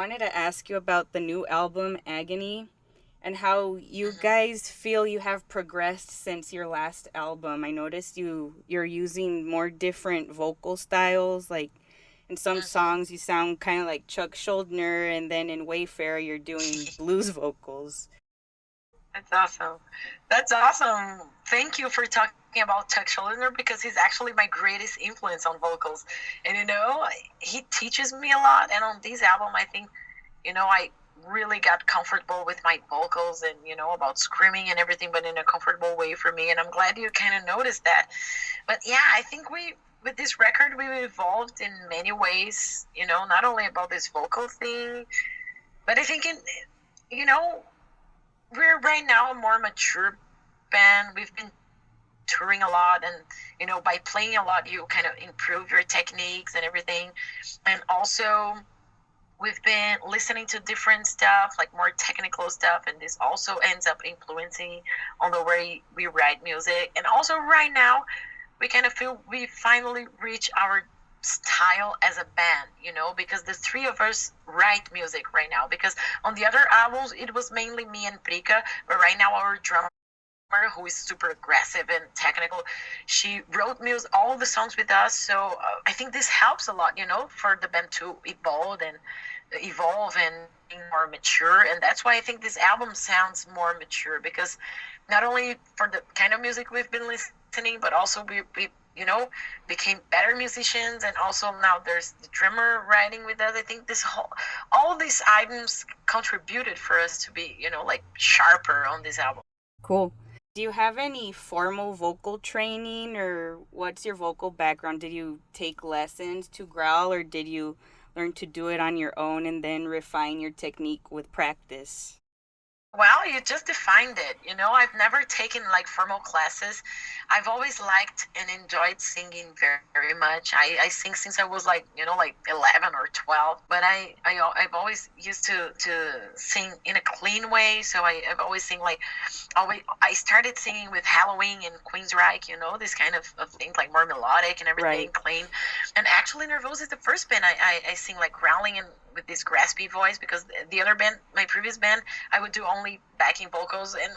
wanted to ask you about the new album, Agony, and how you Hmm. guys feel you have progressed since your last album. I noticed you're using more different vocal styles. Like in some Hmm. songs, you sound kind of like Chuck Schuldiner, and then in Wayfarer, you're doing blues vocals. That's awesome. That's awesome. Thank you for talking about Chuck Schuldiner because he's actually my greatest influence on vocals. And he teaches me a lot. And on this album, I think, I really got comfortable with my vocals and, about screaming and everything, but in a comfortable way for me. And I'm glad you kind of noticed that. But yeah, I think with this record, we've evolved in many ways, not only about this vocal thing, but I think you know, we're right now a more mature band. We've been touring a lot, and by playing a lot, you kind of improve your techniques and everything. And also, we've been listening to different stuff, like more technical stuff, and this also ends up influencing on the way we write music. And also, right now, we kind of feel we finally reach our style as a band, because the three of us write music right now. Because on the other albums, it was mainly me and Prika, but right now our drummer, who is super aggressive and technical, she wrote music, all the songs with us. So I think this helps a lot, for the band to evolve and being more mature. And that's why I think this album sounds more mature, because not only for the kind of music we've been listening, but also we became better musicians. And also now there's the drummer writing with us. I think all these items contributed for us to be, like sharper on this album. Cool. Do you have any formal vocal training, or what's your vocal background? Did you take lessons to growl, or did you learn to do it on your own and then refine your technique with practice? Well, you just defined it. I've never taken like formal classes. I've always liked and enjoyed singing very, very much. I sing since I was like, like 11 or 12. But I've always used to sing in a clean way. So I've always sing like, I started singing with Halloween and Queensryche, this kind of thing, like more melodic and everything, Right. clean. And actually, Nervosa is the first band I sing like growling and with this graspy voice, because the other band, my previous band, I would do only backing vocals. And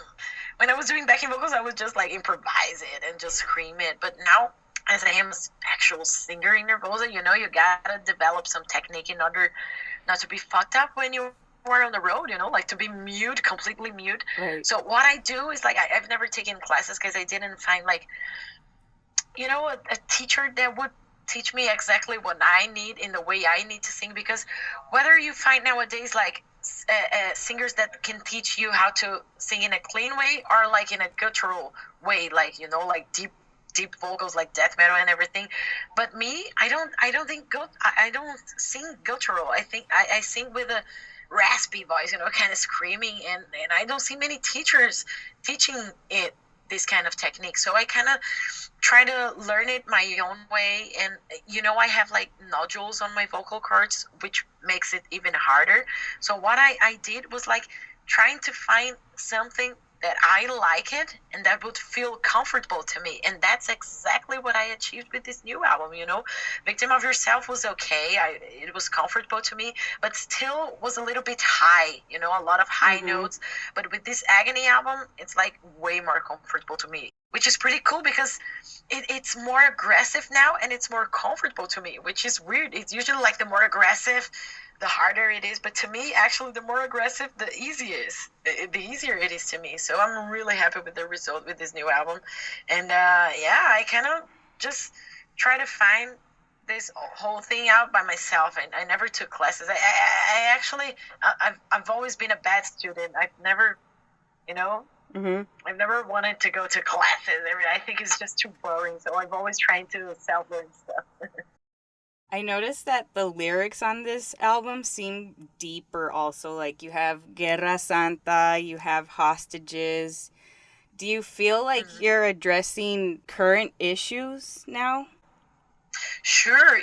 when I was doing backing vocals, I would just like improvise it and just scream it. But now, as I am an actual singer in Nervosa, you gotta develop some technique in order not to be fucked up when you are on the road, like to be mute, completely mute. Right. So what I do is like, I've never taken classes because I didn't find like, a teacher that would teach me exactly what I need in the way I need to sing. Because whether you find nowadays like singers that can teach you how to sing in a clean way or like in a guttural way, like like deep vocals like death metal and everything. But me, I don't think I don't sing guttural. I think I sing with a raspy voice, kind of screaming. And I don't see many teachers teaching it, this kind of technique. So I kind of try to learn it my own way. And I have like nodules on my vocal cords, which makes it even harder. So what I did was like trying to find something that I like it and that would feel comfortable to me. And that's exactly what I achieved with this new album. Victim of Yourself was okay. It was comfortable to me, but still was a little bit high, a lot of high Mm-hmm. notes. But with this Agony album, it's like way more comfortable to me, which is pretty cool because it's more aggressive now and it's more comfortable to me, which is weird. It's usually like the more aggressive, the harder it is. But to me, actually, the more aggressive, the easier it is to me. So I'm really happy with the result with this new album. And yeah, I kind of just try to find this whole thing out by myself. And I never took classes. I actually, I've always been a bad student. You know, Mm-hmm. I've never wanted to go to classes. I think it's just too boring. So I've always tried to self learn stuff. I noticed that the lyrics on this album seem deeper also. Like you have Guerra Santa, you have hostages. Do you feel like Mhm. you're addressing current issues now? Sure.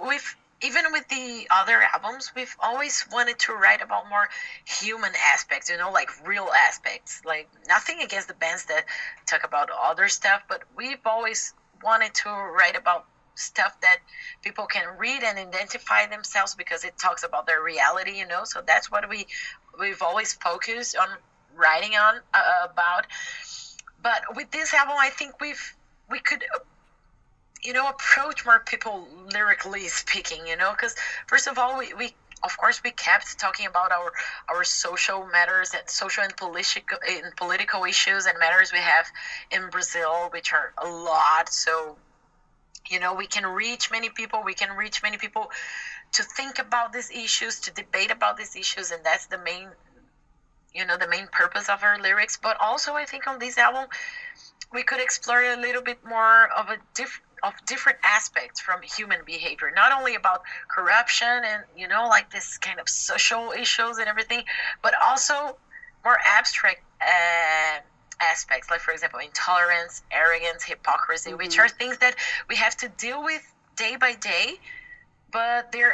We've even with the other albums, we've always wanted to write about more human aspects, like real aspects. Like nothing against the bands that talk about other stuff, but we've always wanted to write about stuff that people can read and identify themselves because it talks about their reality, so that's what we've always focused on writing on about. But with this album, I think we could approach more people lyrically speaking, because first of all, we of course we kept talking about our social matters and social and political issues and matters we have in Brazil, which are a lot. So we can reach many people. We can reach many people to think about these issues, to debate about these issues, and that's the main purpose of our lyrics. But also, I think on this album, we could explore a little bit more of different aspects from human behavior, not only about corruption and like this kind of social issues and everything, but also more abstract aspects, like for example intolerance, arrogance, hypocrisy, which are things that we have to deal with day by day, but they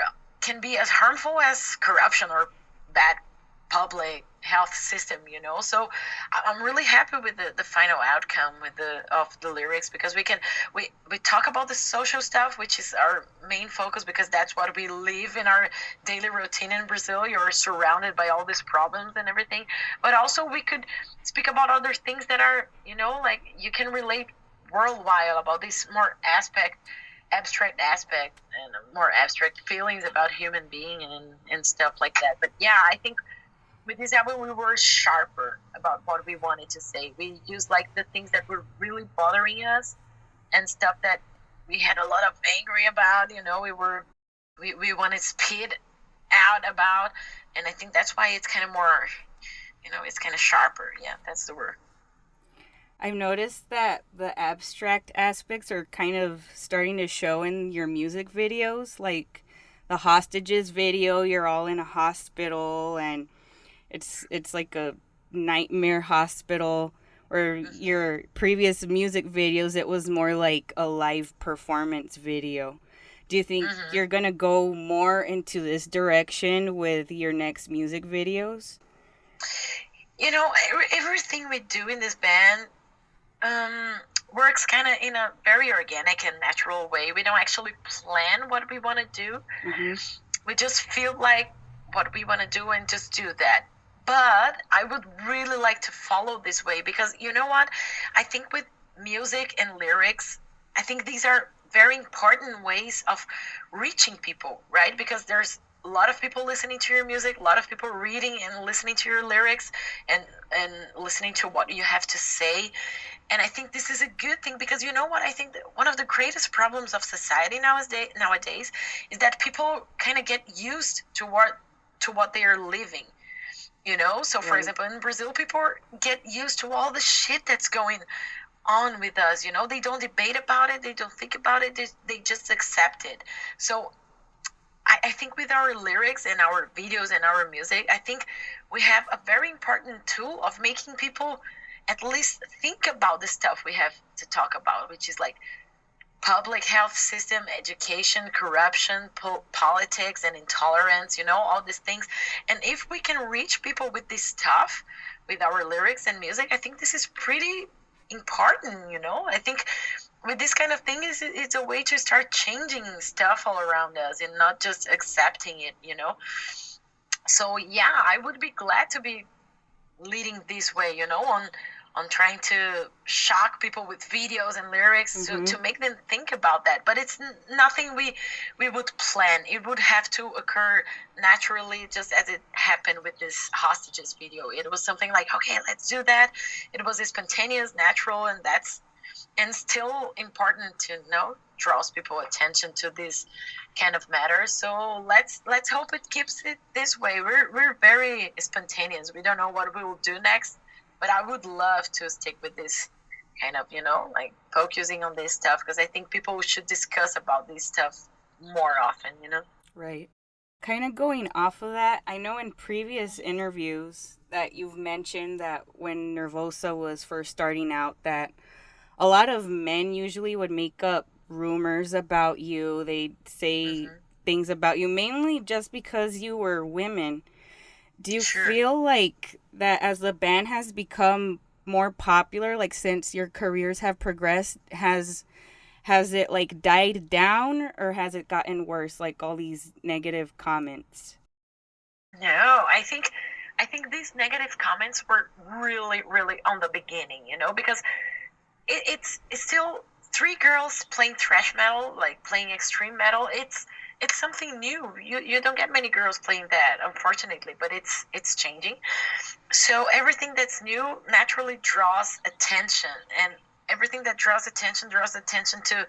can be as harmful as corruption or bad public health system. So I'm really happy with the final outcome of the lyrics, because we talk about the social stuff, which is our main focus, because that's what we live in our daily routine in Brazil. You're surrounded by all these problems and everything, but also we could speak about other things that are like you can relate worldwide about this more abstract aspect and more abstract feelings about human being and stuff like that. But yeah, I think with this album, we were sharper about what we wanted to say. We used like the things that were really bothering us and stuff that we had a lot of angry about. We wanted speed out about, and I think that's why it's kind of more, it's kind of sharper. Yeah, that's the word. I've noticed that the abstract aspects are kind of starting to show in your music videos, like the hostages video. You're all in a hospital, and it's like a nightmare hospital. Or your previous music videos, it was more like a live performance video. Do you think you're gonna go more into this direction with your next music videos? Everything we do in this band works kind of in a very organic and natural way. We don't actually plan what we want to do. We just feel like what we want to do and just do that. But I would really like to follow this way, because you know what? I think with music and lyrics, I think these are very important ways of reaching people, right? Because there's a lot of people listening to your music, a lot of people reading and listening to your lyrics and listening to what you have to say. And I think this is a good thing, because you know what? I think that one of the greatest problems of society nowadays is that people kind of get used to what they are living. So for example, in Brazil, people get used to all the shit that's going on with us. They don't debate about it, they don't think about it, they just accept it. So I think with our lyrics and our videos and our music, I think we have a very important tool of making people at least think about the stuff we have to talk about, which is like public health system, education, corruption, politics, and intolerance, all these things. And if we can reach people with this stuff, with our lyrics and music, I think this is pretty important. I think with this kind of thing, it's a way to start changing stuff all around us and not just accepting it. So yeah, I would be glad to be leading this way, on trying to shock people with videos and lyrics to make them think about that. But it's nothing we would plan. It would have to occur naturally, just as it happened with this hostages video. It was something like, okay, let's do that. It was spontaneous, natural, and still important to draws people attention to this kind of matter. So let's hope it keeps it this way. We're very spontaneous. We don't know what we will do next, but I would love to stick with this kind of, like focusing on this stuff, because I think people should discuss about this stuff more often. Right. Kind of going off of that, I know in previous interviews that you've mentioned that when Nervosa was first starting out, that a lot of men usually would make up rumors about you. They'd say things about you, mainly just because you were women. Do you feel like that as the band has become more popular, like since your careers have progressed, Has it like died down or has it gotten worse, like all these negative comments? No, I think these negative comments were really, really on the beginning, because it's still three girls playing thrash metal, like playing extreme metal. It's something new. You don't get many girls playing that, unfortunately, but it's changing. So everything that's new naturally draws attention, and everything that draws attention to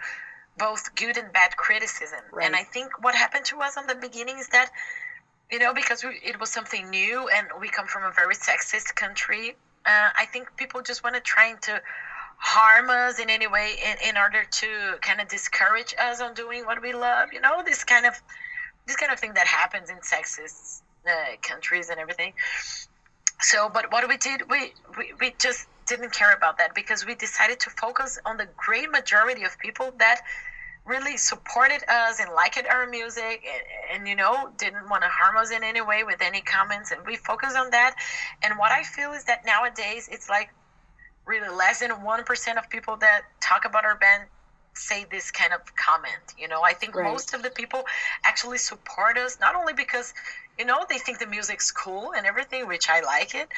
both good and bad criticism. And Right. I think what happened to us on the beginning is that, because it was something new and we come from a very sexist country, I think people just want to trying to harm us in any way in order to kind of discourage us on doing what we love. This kind of thing that happens in sexist countries and everything. So, but what we did, we just didn't care about that because we decided to focus on the great majority of people that really supported us and liked our music and didn't want to harm us in any way with any comments, and we focused on that. And what I feel is that nowadays it's like really less than 1% of people that talk about our band say this kind of comment. I think Right. most of the people actually support us, not only because they think the music's cool and everything, which I like it,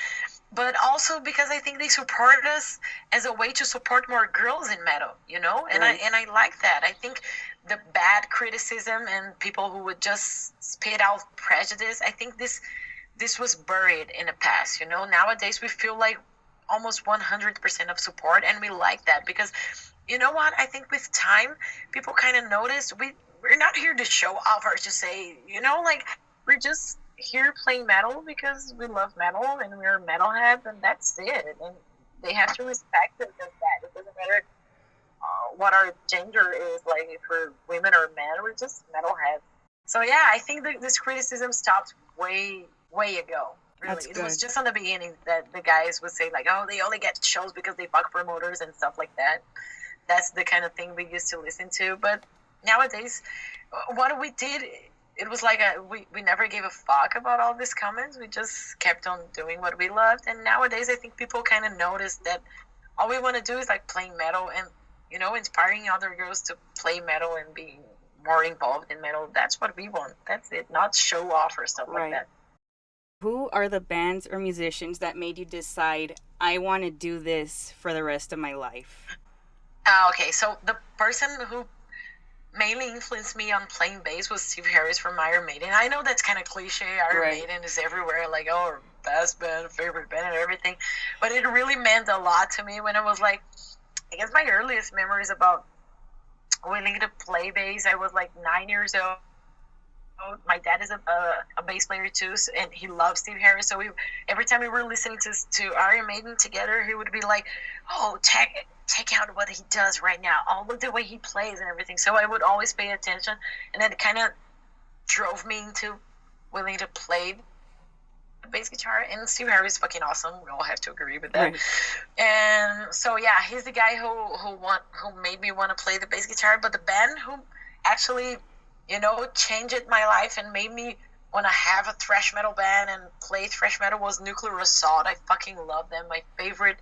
but also because I think they support us as a way to support more girls in metal. And I Right. and I like that. I think the bad criticism and people who would just spit out prejudice, I think this was buried in the past. Nowadays we feel like almost 100% of support, and we like that because you know what? I think with time, people kind of noticed we're not here to show off or to say, like we're just here playing metal because we love metal and we're metalheads, and that's it. And they have to respect us as that. It doesn't matter what our gender is, like if we're women or men, we're just metalheads. So yeah, I think that this criticism stopped way, way ago. Really, That's it was good. just on the beginning that the guys would say like, "Oh, they only get shows because they fuck promoters and stuff like that." That's the kind of thing we used to listen to. But nowadays, what we did, it was like we never gave a fuck about all these comments. We just kept on doing what we loved. And nowadays, I think people kind of notice that all we want to do is like playing metal and inspiring other girls to play metal and be more involved in metal. That's what we want. That's it. Not show off or stuff like Right. that. Who are the bands or musicians that made you decide I want to do this for the rest of my life? Okay, so the person who mainly influenced me on playing bass was Steve Harris from Iron Maiden. I know that's kind of cliche. Iron Right. Maiden is everywhere, like, oh, best band, favorite band, and everything. But it really meant a lot to me when I was like, I guess my earliest memories about willing to play bass, I was like 9 years old. My dad is a bass player too, and he loves Steve Harris. So every time we were listening to Iron Maiden together, he would be like, "Oh, check out what he does right now. Oh, look the way he plays and everything." So I would always pay attention, and that kind of drove me into willing to play the bass guitar. And Steve Harris is fucking awesome. We all have to agree with that. Right. And so yeah, he's the guy who made me want to play the bass guitar. But the band who actually changed my life and made me want to have a thrash metal band and play thrash metal was Nuclear Assault. I fucking love them. My favorite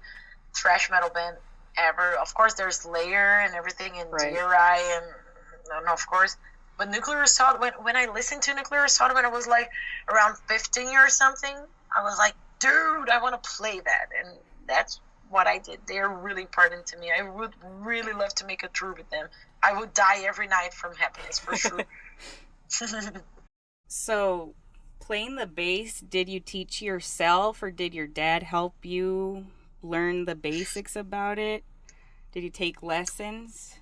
thrash metal band ever. Of course, there's Slayer and everything, and Right. DRI, and of course. But Nuclear Assault, when I listened to Nuclear Assault when I was like around 15 or something, I was like, dude, I want to play that. And that's what I did. They're really important to me. I would really love to make a tour with them. I would die every night from happiness for sure. So, playing the bass, did you teach yourself or did your dad help you learn the basics about it? Did you take lessons?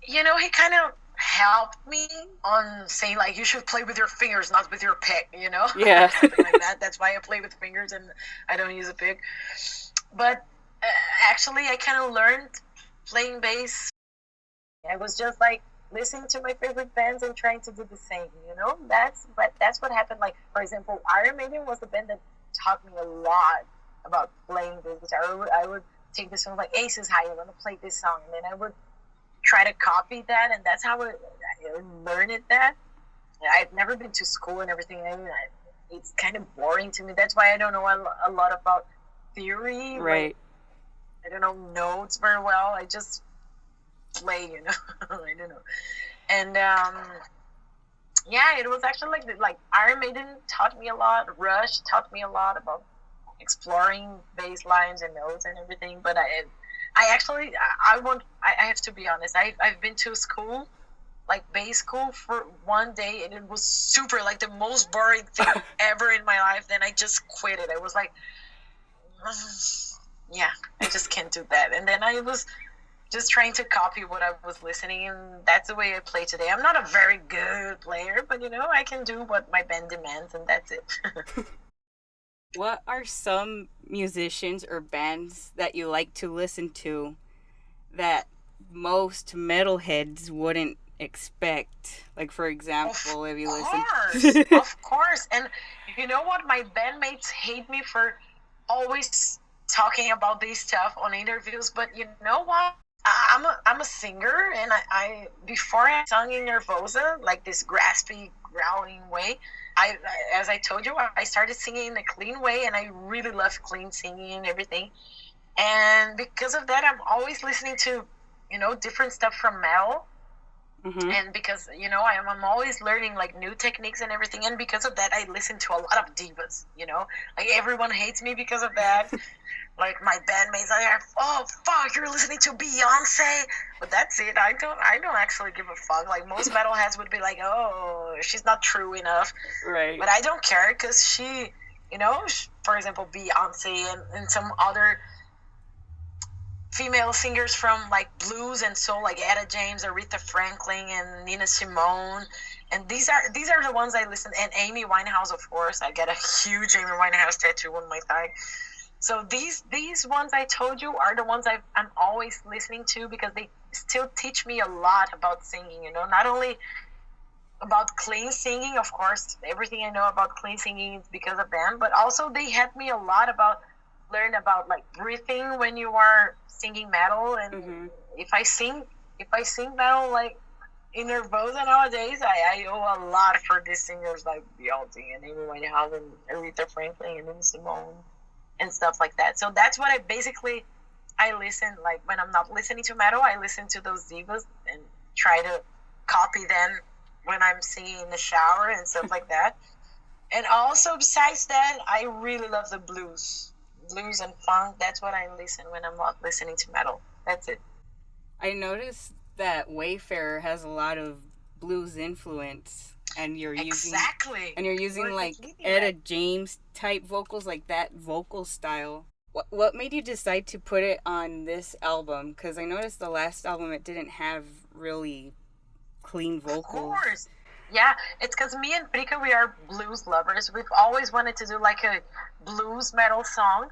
He kind of helped me on saying like you should play with your fingers, not with your pick. Yeah. Something like that. That's why I play with fingers and I don't use a pick. But actually, I kind of learned playing bass. I was just like listening to my favorite bands and trying to do the same. That's what happened. Like for example, Iron Maiden was the band that taught me a lot about playing the guitar. I would take this song like Aces High. I want to play this song, and then I would try to copy that, and that's how I learned it. That I've never been to school and everything. It's kind of boring to me. That's why I don't know a lot about theory. Right. Like, I don't know notes very well. I just play, you know. I don't know. And yeah, it was actually like Iron Maiden taught me a lot. Rush taught me a lot about exploring bass lines and notes and everything. But I actually, I have to be honest. I've been to school, like bass school, for one day, and it was super, like the most boring thing ever in my life. Then I just quit it. I was like, yeah, I just can't do that. And then I was just trying to copy what I was listening, and that's the way I play today. I'm not a very good player, but you know, I can do what my band demands, and that's it. What are some musicians or bands that you like to listen to that most metalheads wouldn't expect? Like, for Of example, if you course, listen. of course. And you know what? My bandmates hate me for always talking about this stuff on interviews, but you know what? I'm a singer, and I before I sung in Nervosa, like this graspy, growling way. As I told you, I started singing in a clean way, and I really love clean singing and everything. And because of that, I'm always listening to, you know, different stuff from metal. Mm-hmm. And because, you know, I'm always learning like new techniques and everything, and because of that I listen to a lot of divas, you know, like everyone hates me because of that. Like my bandmates are like, oh fuck, you're listening to Beyonce, but that's it. I don't actually give a fuck. Like most metalheads would be like, oh, she's not true enough, Right. but I don't care, because she, you know, for example, Beyonce and some other female singers from like blues and soul, like Etta James, Aretha Franklin, and Nina Simone, and these are the ones I listen. And Amy Winehouse, of course. I get a huge Amy Winehouse tattoo on my thigh. So these ones I told you are the ones I'm always listening to, because they still teach me a lot about singing. You know, not only about clean singing, of course. Everything I know about clean singing is because of them, but also they helped me a lot about learn about like breathing when you are singing metal. And Mm-hmm. if I sing if I sing metal like in Nervosa nowadays, I owe a lot for these singers like Beyoncé and Amy Winehouse and Aretha Franklin and Nina Simone and stuff like that. So that's what I listen, like when I'm not listening to metal, I listen to those divas and try to copy them when I'm singing in the shower and stuff like that. And also, besides that, I really love the blues and funk. That's what I listen when I'm not listening to metal. That's it. I noticed that Wayfarer has a lot of blues influence, and Exactly. you're using You're like completely Etta right. James type vocals, like that vocal style. What made you decide to put it on this album? Because I noticed the last album it didn't have really clean Of vocals. course. Yeah, it's because me and Prika, we are blues lovers. We've always wanted to do like a blues metal song.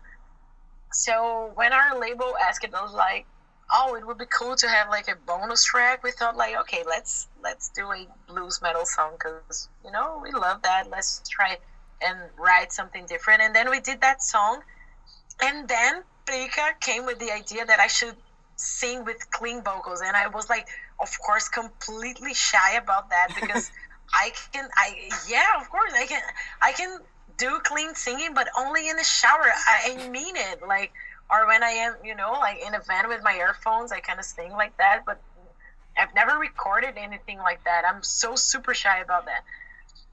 So when our label asked it, I was like, oh, it would be cool to have like a bonus track. We thought like, okay, let's do a blues metal song, because you know we love that. Let's try and write something different. And then we did that song, and then Prika came with the idea that I should sing with clean vocals, and I was like, of course, completely shy about that, because yeah, of course, I can do clean singing, but only in the shower. I mean it, like, or when I am, you know, like in a van with my earphones, I kind of sing like that, but I've never recorded anything like that. I'm so super shy about that.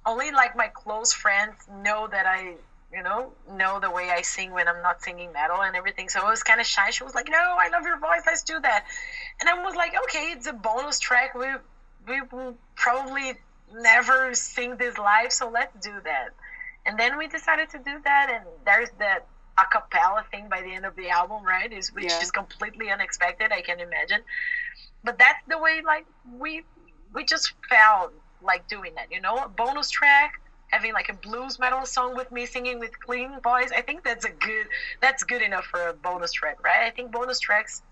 Only like my close friends know that I know the way I sing when I'm not singing metal and everything. So I was kind of shy. She was like, "No, I love your voice. Let's do that." And I was like, "Okay, it's a bonus track. We will probably never sing this live, so let's do that." And then we decided to do that. And there's that a cappella thing by the end of the album, right? Which Yeah. is completely unexpected. I can imagine, but that's the way, like, we just felt like doing that, you know, a bonus track, having like a blues metal song with me singing with clean voice. I think that's good enough for a bonus track, right? I think bonus tracks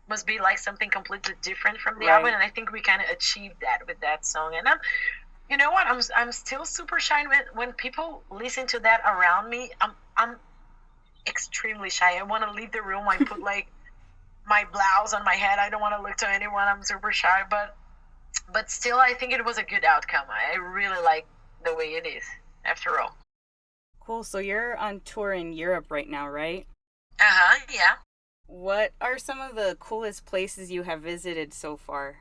must be like something completely different from the album, Right. and I think we kind of achieved that with that song. And you know what, I'm still super shy when people listen to that around me. I'm extremely shy. I want to leave the room. I put like my blouse on my head. I don't want to look to anyone. I'm super shy, but still, I think it was a good outcome. I really like the way it is, after all. Cool. So you're on tour in Europe right now, right? Uh huh. Yeah. What are some of the coolest places you have visited so far?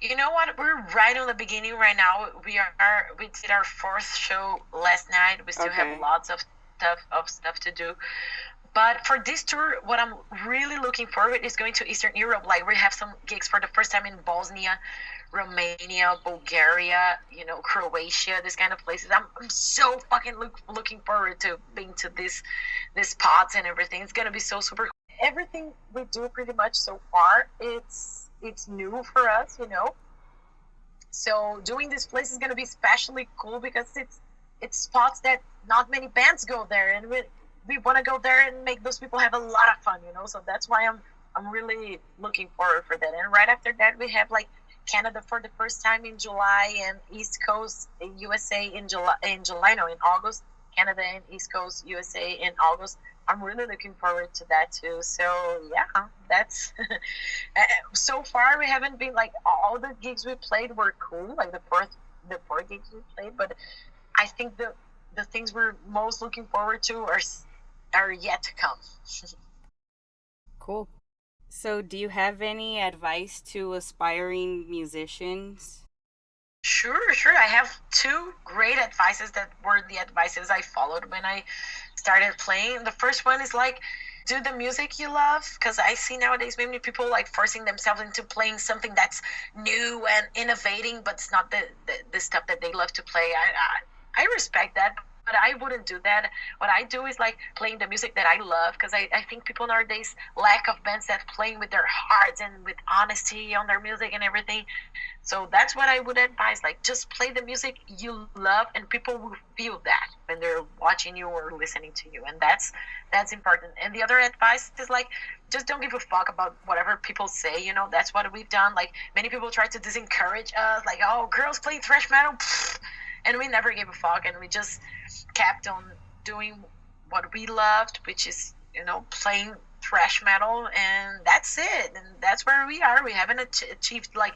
You know what? We're right on the beginning right now. We did our fourth show last night. We still have Okay. lots of stuff to do. But for this tour, what I'm really looking forward is going to Eastern Europe. Like we have some gigs for the first time in Bosnia, Romania, Bulgaria, Croatia, this kind of places. I'm so fucking looking forward to being to these spots and everything. It's gonna be so super. Everything we do pretty much so far, it's new for us. So doing this place is gonna be especially cool because it's spots that not many bands go there, and we want to go there and make those people have a lot of fun. So that's why I'm really looking forward for that. And right after that, we have like Canada for the first time in July, and East Coast USA in July, no, in August. Canada and East Coast USA in August. I'm really looking forward to that too. So yeah, that's so far we haven't been like all the gigs we played were cool, like the four gigs we played, but I think the things we're most looking forward to are yet to come. Cool. So, do you have any advice to aspiring musicians? Sure, sure. I have two great advices that were the advices I followed when I started playing. The first one is like, do the music you love, because I see nowadays many people like forcing themselves into playing something that's new and innovating, but it's not the stuff that they love to play. I respect that, but I wouldn't do that. What I do is like playing the music that I love, because I think people nowadays lack of bands that playing with their hearts and with honesty on their music and everything. So that's what I would advise. Like, just play the music you love, and people will feel that when they're watching you or listening to you, and that's important. And the other advice is like, just don't give a fuck about whatever people say. That's what we've done. Like, many people try to disencourage us, like, oh, girls play thrash metal, and we never gave a fuck, and we just kept on doing what we loved, which is playing thrash metal, and that's it. And that's where we are. We haven't achieved like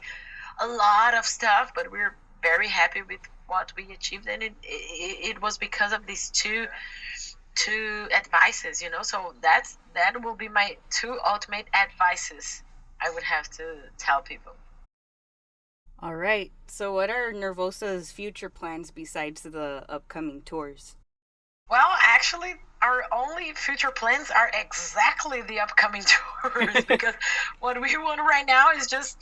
a lot of stuff, but we're very happy with what we achieved, and it was because of these two advices. So that will be my two ultimate advices I would have to tell people. All right. So, what are Nervosa's future plans besides the upcoming tours? Well, actually, our only future plans are exactly the upcoming tours, because what we want right now is just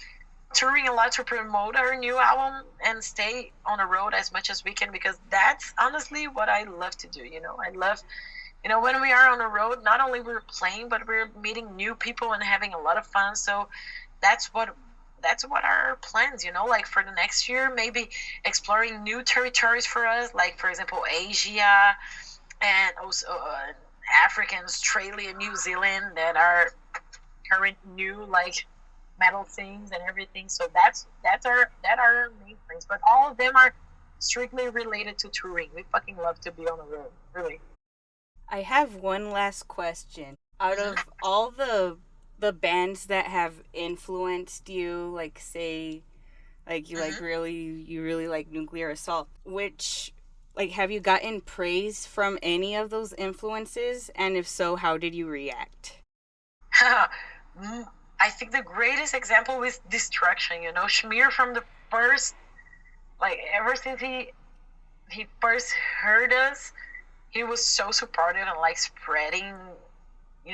touring a lot to promote our new album and stay on the road as much as we can, because that's honestly what I love to do. I love, when we are on the road, not only we're playing, but we're meeting new people and having a lot of fun. So that's what our plans, like for the next year, maybe exploring new territories for us, like for example Asia, and also Africa, Australia, New Zealand, that are current new like metal things and everything. So that are main things, but all of them are strictly related to touring. We fucking love to be on the road, really. I have one last question. Out of all the bands that have influenced you, like say like Mm-hmm. you really like Nuclear Assault, which like have you gotten praise from any of those influences, and if so, how did you react? I think the greatest example is Destruction. Schmier from the first, like ever since he first heard us, he was so supportive and like spreading,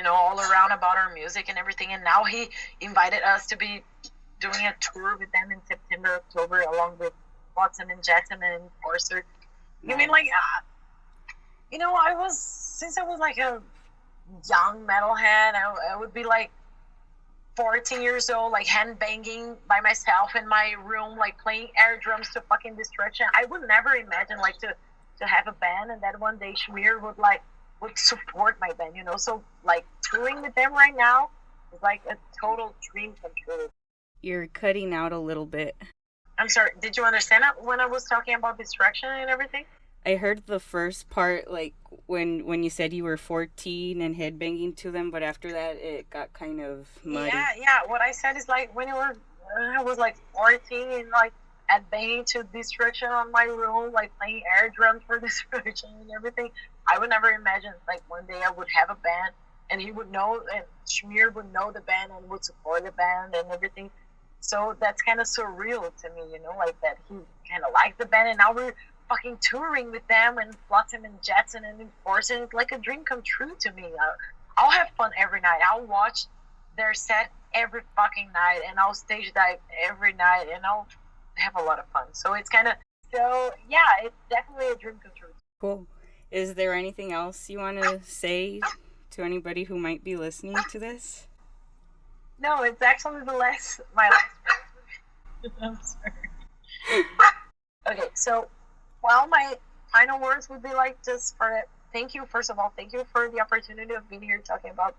all around about our music and everything. And now he invited us to be doing a tour with them in September, October, along with Watson and Jackson and Forster. You mean like, Nice. since I was like a young metalhead, I would be like 14 years old, like hand banging by myself in my room, like playing air drums to fucking Destruction. I would never imagine like to have a band, and that one day Schmier would support my band. So like touring with them right now is like a total dream come true. You're cutting out a little bit. I'm sorry, did you understand that when I was talking about Destruction and everything? I heard the first part, like when you said you were 14 and headbanging to them, but after that it got kind of muddy. Yeah, yeah. What I said is like I was like 14 and like at banging to Destruction on my room, like playing air drums for Destruction and everything. I would never imagine like one day I would have a band and he would know, and Shamir would know the band and would support the band and everything. So that's kind of surreal to me, like that he kind of liked the band, and now we're fucking touring with them and Flotsam and Jetsam and Enforce, and it's like a dream come true to me. I'll have fun every night. I'll watch their set every fucking night, and I'll stage dive every night, and I'll have a lot of fun. So it's kind of, so yeah, it's definitely a dream come true. Cool. Is there anything else you want to say to anybody who might be listening to this? No, it's actually my last I'm sorry. Okay, so, well, my final words would be like, just for thank you, first of all, thank you for the opportunity of being here talking about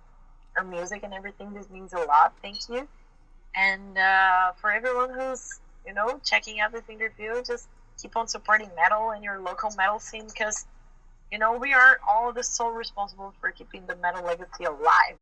our music and everything. This means a lot. Thank you. And for everyone who's, checking out this interview, just keep on supporting metal and your local metal scene, because, we are all the sole responsible for keeping the metal legacy alive.